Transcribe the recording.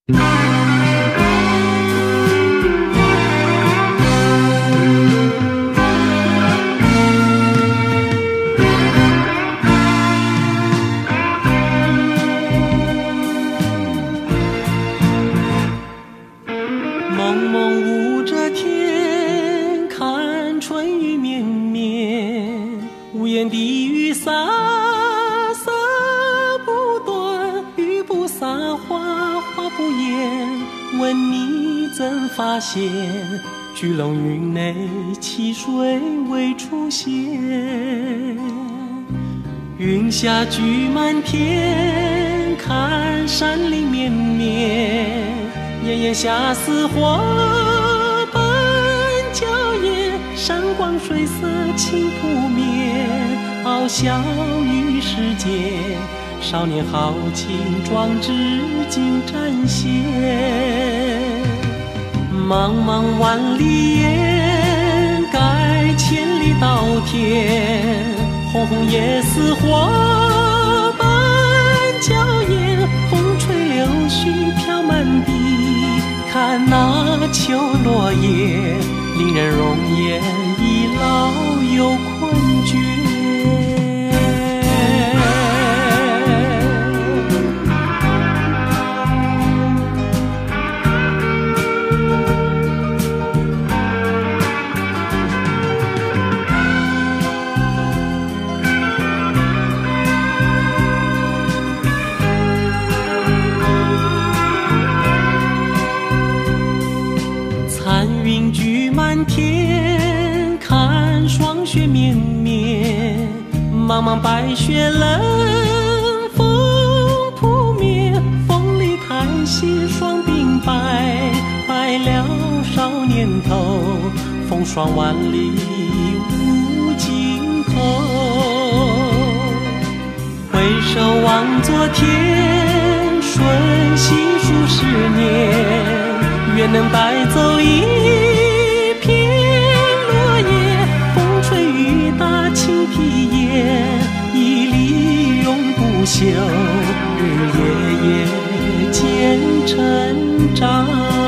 蒙蒙雾着天，看春雨绵绵，无言的雨洒洒不断，雨不洒，花花不言。问你怎发现，巨龙云内汽水未出现？云霞聚满天，看山林绵绵，炎炎夏似火般娇艳，山光水色轻扑面，翱翔于世间，少年豪情壮志尽展现。茫茫万里烟，盖千里稻田，红红叶似火般娇艳，风吹柳絮飘满地，看那秋落叶，令人容颜已老又困倦。残云聚满天，看霜雪绵绵，茫茫白雪冷风扑面，风里看细霜鬓白，白了少年头，风霜万里无尽头。回首望昨天，瞬息数十年，愿能带走一片落叶，风吹雨打青皮叶，屹立永不朽，日夜夜渐成长。